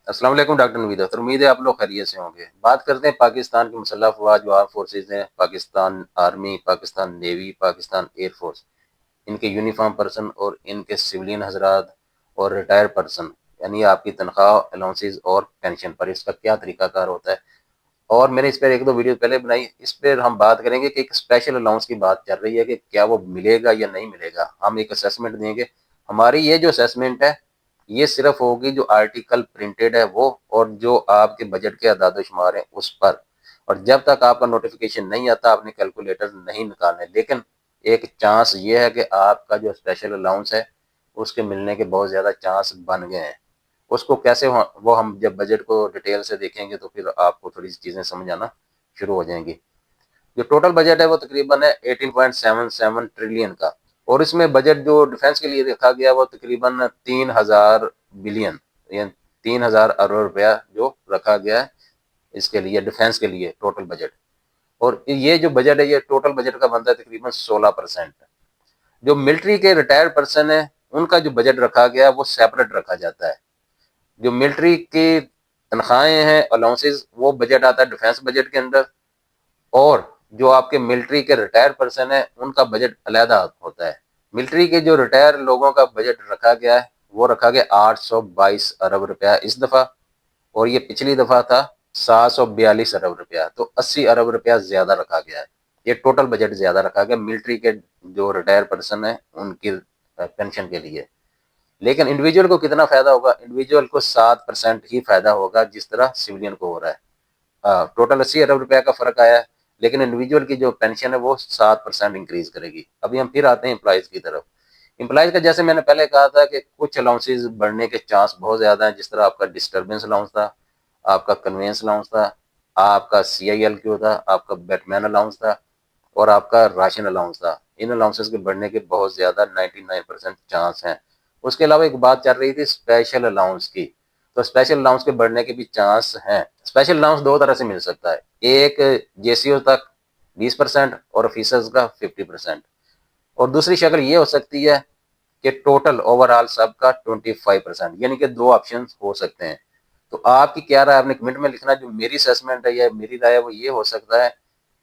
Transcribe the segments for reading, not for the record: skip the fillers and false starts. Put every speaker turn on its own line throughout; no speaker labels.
السلام علیکم ڈاکٹر نوید اختر، امید ہے آپ لوگ خیریت سے ہوں گے۔ بات کرتے ہیں پاکستان کی مسلح افواج جو آرم فورسز ہیں، Pakistan army, Pakistan navy, Pakistan air force, ان کے یونیفارم پرسن اور ان کے سولین حضرات اور ریٹائر پرسن، یعنی آپ کی تنخواہ، الاؤنسز اور پینشن پر اس کا کیا طریقہ کار ہوتا ہے۔ اور میں نے اس پر ایک دو ویڈیو پہلے بنائی، اس پر ہم بات کریں گے کہ ایک اسپیشل الاؤنس کی بات چل رہی ہے کہ کیا وہ ملے گا یا نہیں ملے گا۔ ہم ایک اسیسمنٹ دیں گے۔ ہماری یہ جو اسیسمنٹ ہے یہ صرف ہوگی جو آرٹیکل پرنٹڈ ہے وہ، اور جو آپ کے بجٹ کے اعداد و شمار ہیں اس پر، اور جب تک آپ کا نوٹیفیکیشن نہیں آتا آپ نے کیلکولیٹر نہیں نکالنے۔ لیکن ایک چانس یہ ہے کہ آپ کا جو اسپیشل الاؤنس ہے اس کے ملنے کے بہت زیادہ چانس بن گئے ہیں۔ اس کو کیسے وہ ہم جب بجٹ کو ڈیٹیل سے دیکھیں گے تو پھر آپ کو تھوڑی سی چیزیں سمجھ آنا شروع ہو جائیں گی۔ جو ٹوٹل بجٹ ہے وہ تقریباً ہے 18.77 ٹریلین کا، اور اس میں بجٹ جو ڈیفنس کے لیے رکھا گیا وہ تقریباً 3000 بلین، یعنی 3000 ارب روپیہ جو رکھا گیا ہے اس کے لیے، ڈیفنس کے لیے ٹوٹل بجٹ۔ اور یہ جو بجٹ ہے یہ ٹوٹل بجٹ کا بنتا ہے تقریباً 16%۔ جو ملٹری کے ریٹائر پرسن ہیں ان کا جو بجٹ رکھا گیا ہے وہ سیپریٹ رکھا جاتا ہے۔ جو ملٹری کی تنخواہیں ہیں، الاؤنسز، وہ بجٹ آتا ہے ڈیفنس بجٹ کے اندر، اور جو آپ کے ملٹری کے ریٹائر پرسن ہیں ان کا بجٹ علیحدہ ہوتا ہے۔ ملٹری کے جو ریٹائر لوگوں کا بجٹ رکھا گیا ہے وہ رکھا گیا 822 ارب روپیہ اس دفعہ، اور یہ پچھلی دفعہ تھا 742 ارب روپیہ، تو 80 ارب روپیہ زیادہ رکھا گیا ہے۔ یہ ٹوٹل بجٹ زیادہ رکھا گیا ملٹری کے جو ریٹائر پرسن ہیں ان کی پینشن کے لیے۔ لیکن انڈیویجول کو کتنا فائدہ ہوگا؟ انڈیویجول کو 7% ہی فائدہ ہوگا جس طرح سویلین کو ہو رہا ہے۔ ٹوٹل 80 ارب روپیہ کا فرق آیا ہے، لیکن انڈیویجول کی جو پینشن ہے وہ 7% انکریز کرے گی۔ ابھی ہم پھر آتے ہیں امپلائز کی طرف۔ امپلائز کا جیسے میں نے پہلے کہا تھا کہ کچھ الاؤنسز بڑھنے کے چانس بہت زیادہ ہیں، جس طرح آپ کا ڈسٹربنس الاؤنس تھا، آپ کا کنوینس الاؤنس تھا، آپ کا CILQ تھا، آپ کا بیٹمین الاؤنس تھا، اور آپ کا راشن الاؤنس تھا۔ ان الاؤنسز کے بڑھنے کے بہت زیادہ 99% چانس ہیں۔ اس کے علاوہ ایک بات چل رہی تھی اسپیشل الاؤنس کی، تو اسپیشل الاؤنس کے بڑھنے کے بھی چانس ہیں۔ اسپیشل الاؤنس دو طرح سے مل سکتا ہے، ایک JCO تک 20% اور آفیسرز کا 50%، اور دوسری شکل یہ ہو سکتی ہے کہ ٹوٹل اوور آل سب کا 25%، یعنی کہ دو آپشن ہو سکتے ہیں۔ تو آپ کی کیا رائے آپ نے کمنٹ میں لکھنا۔ جو میری اسیسمنٹ ہے یا میری رائے وہ یہ ہو سکتا ہے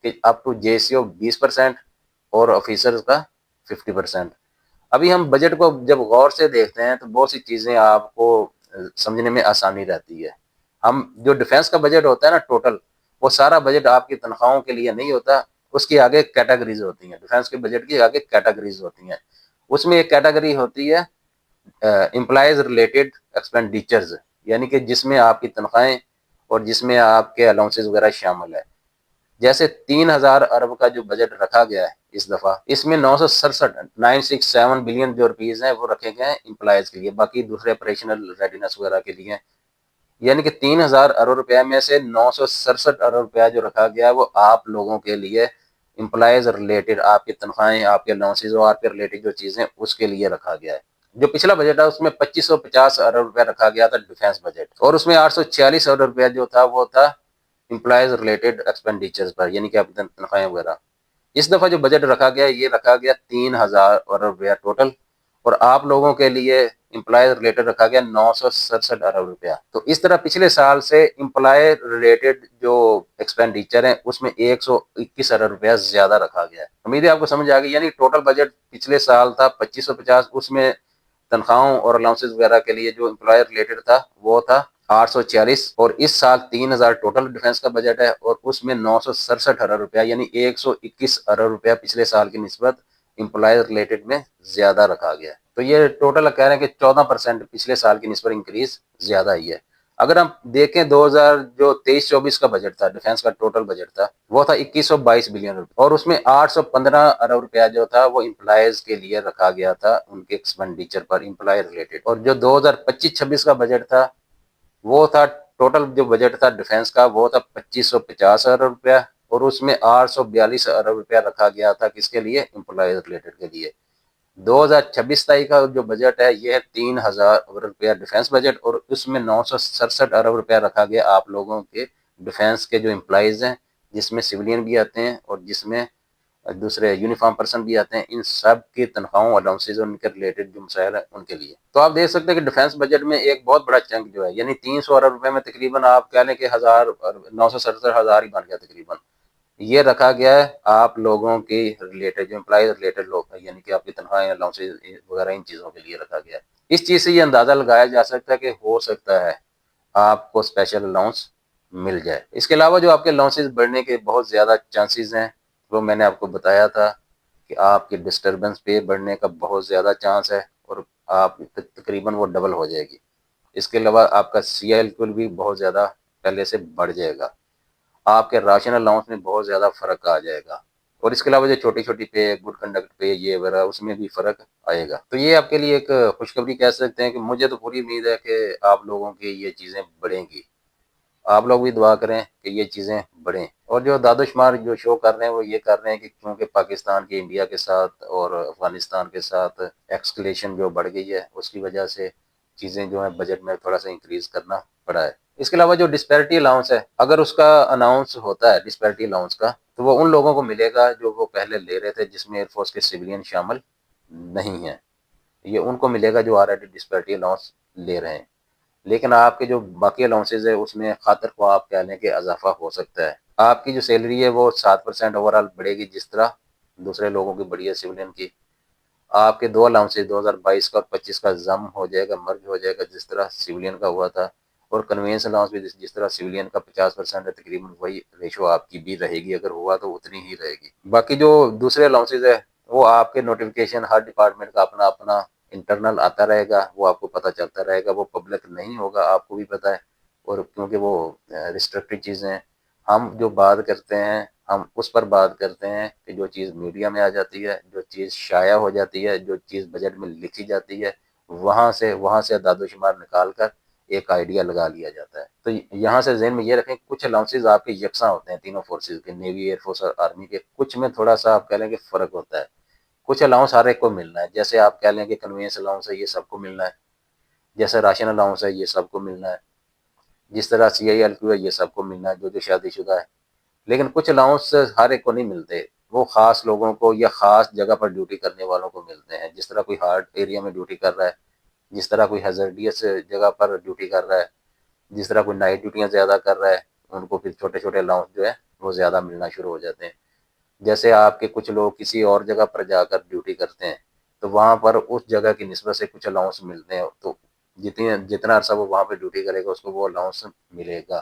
کہ اپ ٹو JCO 20% اور آفیسرز کا 50%۔ ابھی ہم بجٹ کو جب غور سے دیکھتے ہیں تو بہت سی چیزیں آپ کو سمجھنے میں آسانی رہتی ہے۔ ہم جو ڈیفنس کا بجٹ ہوتا ہے نا ٹوٹل، وہ سارا بجٹ آپ کی تنخواہوں کے لیے نہیں ہوتا، اس کی آگے کیٹیگریز ہوتی ہیں۔ ڈیفنس کے بجٹ کی آگے کیٹیگریز ہوتی ہیں۔ اس میں ایک کیٹیگری ہوتی ہے امپلائیز ریلیٹڈ ایکسپینڈیچرز، یعنی کہ جس میں آپ کی تنخواہیں اور جس میں آپ کے الاؤنسز وغیرہ شامل ہے۔ جیسے 3000 ارب کا جو بجٹ رکھا گیا ہے اس دفعہ، اس میں 967 بلین جو روپیز ہیں وہ رکھے گئے ہیں امپلائیز کے لیے، باقی دوسرے آپریشنل ریڈینس وغیرہ کے لیے۔ یعنی کہ 3000 ارب روپیہ میں سے 967 ارب روپیہ جو رکھا گیا ہے وہ آپ لوگوں کے لیے امپلائیز ریلیٹڈ، آپ کی تنخواہیں، آپ کے الاؤنسز اور آپ کے ریلیٹڈ جو چیزیں اس کے لیے رکھا گیا ہے۔ جو پچھلا بجٹ ہے اس میں 2550 ارب روپیہ رکھا گیا تھا ڈیفنس بجٹ، اور اس میں 846 ارب روپیہ جو تھا وہ تھا امپلائیز ریلیٹڈ ایکسپینڈیچرز پر، یعنی کہ آپ کی تنخواہیں وغیرہ۔ اس دفعہ جو بجٹ رکھا گیا یہ رکھا گیا 3000 ارب روپیہ ٹوٹل، اور آپ لوگوں کے لیے امپلائیز ریلیٹڈ رکھا گیا 967 ارب روپیہ۔ تو اس طرح پچھلے سال سے امپلائی ریلیٹڈ جو ایکسپینڈیچر ہیں اس میں 121 ارب روپیہ زیادہ رکھا گیا ہے۔ امید ہے آپ کو سمجھ آ گئی۔ یعنی ٹوٹل بجٹ پچھلے سال تھا 2550، اس میں تنخواہوں اور الاؤنسز وغیرہ کے لیے جو امپلائی ریلیٹڈ تھا وہ تھا 846، اور اس سال 3000 ٹوٹل ڈیفنس کا بجٹ ہے، اور اس میں 967 ارب روپیہ یعنی 121 ارب روپیہ پچھلے سال کی نسبت امپلائی ریلیٹڈ میں زیادہ رکھا گیا ہے۔ تو یہ ٹوٹل کہہ رہے ہیں کہ 14% پچھلے سال کی نسبت انکریز زیادہ ہی ہے۔ اگر ہم دیکھیں 2023-24 کا بجٹ تھا، ڈیفنس کا ٹوٹل بجٹ تھا وہ تھا 2122 بلین روپے، اور اس میں 815 ارب روپیہ جو تھا وہ امپلائیز کے لیے رکھا گیا تھا ان کے ایکسپینڈیچر پر، امپلائی ریلیٹڈ۔ اور جو 2025-26 کا بجٹ تھا وہ تھا ٹوٹل جو بجٹ تھا ڈیفنس کا وہ تھا 2550 ارب روپیہ، اور اس میں 842 ارب روپیہ رکھا گیا تھا کس کے لیے؟ امپلائیز ریلیٹڈ کے لیے۔ 2026-27 کا جو بجٹ ہے یہ ہے 3000 ارب روپیہ ڈیفنس بجٹ، اور اس میں 967 ارب روپیہ رکھا گیا آپ لوگوں کے ڈیفنس کے جو امپلائیز ہیں، جس میں سویلین بھی آتے ہیں اور جس میں دوسرے یونیفارم پرسن بھی آتے ہیں، ان سب کی تنخواہوں الاؤنسز اور ان کے ریلیٹڈ جو مسائل ہیں ان کے لیے۔ تو آپ دیکھ سکتے ہیں کہ ڈیفینس بجٹ میں ایک بہت بڑا چنک جو ہے، یعنی 300 ارب روپے میں تقریباً آپ کہہ لیں کہ 977,000 ہی بن گیا تقریباً، یہ رکھا گیا ہے آپ لوگوں کی ریلیٹڈ، جو امپلائز ریلیٹڈ لوگ ہیں، یعنی کہ آپ کی تنخواہیں الاؤنسز وغیرہ ان چیزوں کے لیے رکھا گیا ہے۔ اس چیز سے یہ اندازہ لگایا جا سکتا ہے کہ ہو سکتا ہے آپ کو اسپیشل الاؤنس مل جائے۔ اس کے علاوہ جو آپ کے الاؤنسز بڑھنے کے بہت زیادہ چانسز ہیں، وہ میں نے آپ کو بتایا تھا کہ آپ کی ڈسٹربنس پہ بڑھنے کا بہت زیادہ چانس ہے، اور آپ تقریباً وہ ڈبل ہو جائے گی۔ اس کے علاوہ آپ کا سی ایل کل بھی بہت زیادہ پہلے سے بڑھ جائے گا، آپ کے راشن الاؤنس میں بہت زیادہ فرق آ جائے گا، اور اس کے علاوہ جو چھوٹی چھوٹی پے، گڈ کنڈکٹ پے، یہ وغیرہ، اس میں بھی فرق آئے گا۔ تو یہ آپ کے لیے ایک خوشخبری کہہ سکتے ہیں کہ مجھے تو پوری امید ہے کہ آپ لوگوں کی یہ چیزیں بڑھیں گی۔ آپ لوگ بھی دعا کریں کہ یہ چیزیں بڑھیں۔ اور جو داد و شمار جو شو کر رہے ہیں وہ یہ کر رہے ہیں کہ کیونکہ پاکستان کی انڈیا کے ساتھ اور افغانستان کے ساتھ ایکسکلیشن جو بڑھ گئی ہے، اس کی وجہ سے چیزیں جو ہیں بجٹ میں تھوڑا سا انکریز کرنا پڑا ہے۔ اس کے علاوہ جو ڈسپیرٹی الاؤنس ہے، اگر اس کا اناؤنس ہوتا ہے ڈسپیرٹی الاؤنس کا، تو وہ ان لوگوں کو ملے گا جو وہ پہلے لے رہے تھے، جس میں ایئر فورس کے سویلین شامل نہیں ہیں۔ یہ ان کو ملے گا جو آلریڈی ڈسپیرٹی الاؤنس لے رہے ہیں، لیکن آپ کے جو باقی الاؤنسز ہے اس میں خاطر کو آپ کہہ لیں کہ اضافہ ہو سکتا ہے۔ آپ کی جو سیلری ہے وہ 7% اوور آل بڑھے گی، جس طرح دوسرے لوگوں کی بڑھی ہے سولین کی۔ آپ کے دو الاؤنسز 2022 کا اور 25 کا ضم ہو جائے گا، مرج ہو جائے گا، جس طرح سولین کا ہوا تھا، اور کنوینس الاؤنس بھی جس طرح سولین کا 50% ہے، تقریباً وہی ریشو آپ کی بھی رہے گی، اگر ہوا تو اتنی ہی رہے گی۔ باقی جو دوسرے الاؤنسز ہے وہ آپ کے نوٹیفیکیشن ہر ڈپارٹمنٹ کا اپنا اپنا انٹرنل آتا رہے گا، وہ آپ کو پتہ چلتا رہے گا، وہ پبلک نہیں ہوگا، آپ کو بھی پتہ ہے، اور کیونکہ وہ ریسٹرکٹڈ چیزیں ہیں۔ ہم جو بات کرتے ہیں ہم اس پر بات کرتے ہیں کہ جو چیز میڈیا میں آ جاتی ہے، جو چیز شائع ہو جاتی ہے، جو چیز بجٹ میں لکھی جاتی ہے، وہاں سے اعداد و شمار نکال کر ایک آئیڈیا لگا لیا جاتا ہے۔ تو یہاں سے ذہن میں یہ رکھیں، کچھ الاؤنسز آپ کے یکساں ہوتے ہیں تینوں فورسز کے، نیوی، ایئر فورس اور آرمی کے، کچھ میں تھوڑا سا آپ کہہ لیں کہ فرق ہوتا ہے۔ کچھ الاؤنس ہر ایک کو ملنا ہے، جیسے آپ کہہ لیں کہ کنوینس الاؤنس ہے، یہ سب کو ملنا ہے، جیسے راشن الاؤنس ہے، یہ سب کو ملنا ہے، جس طرح سی آئی ایل کیو ہے، یہ سب کو ملنا ہے جو شادی شدہ ہے۔ لیکن کچھ الاؤنس ہر ایک کو نہیں ملتے، وہ خاص لوگوں کو یا خاص جگہ پر ڈیوٹی کرنے والوں کو ملتے ہیں، جس طرح کوئی ہارڈ ایریا میں ڈیوٹی کر رہا ہے، جس طرح کوئی ہیزرڈیس جگہ پر ڈیوٹی کر رہا ہے، جس طرح کوئی نائٹ ڈیوٹیاں زیادہ کر رہا ہے، ان کو پھر چھوٹے چھوٹے الاؤنس جو ہے وہ زیادہ ملنا شروع ہو جاتے ہیں۔ جیسے آپ کے کچھ لوگ کسی اور جگہ پر جا کر ڈیوٹی کرتے ہیں، تو وہاں پر اس جگہ کی نسبت سے کچھ الاؤنس ملتے ہیں، تو جتنا عرصہ وہ وہاں پہ ڈیوٹی کرے گا اس کو وہ الاؤنس ملے گا۔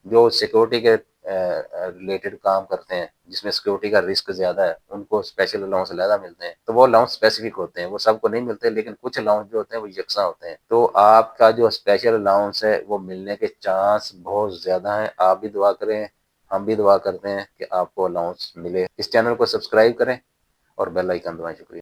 جو سیکورٹی کے ریلیٹڈ کام کرتے ہیں، جس میں سیکورٹی کا رسک زیادہ ہے، ان کو اسپیشل الاؤنس علیحدہ ملتے ہیں، تو وہ الاؤنس اسپیسیفک ہوتے ہیں، وہ سب کو نہیں ملتے، لیکن کچھ الاؤنس جو ہوتے ہیں وہ یکساں ہوتے ہیں۔ تو آپ کا جو اسپیشل الاؤنس ہے وہ ملنے کے چانس بہت زیادہ ہیں۔ آپ بھی دعا کریں، ہم بھی دعا کرتے ہیں کہ آپ کو الاؤنس ملے۔ اس چینل کو سبسکرائب کریں اور بیل آئیکن دبائیں۔ شکریہ۔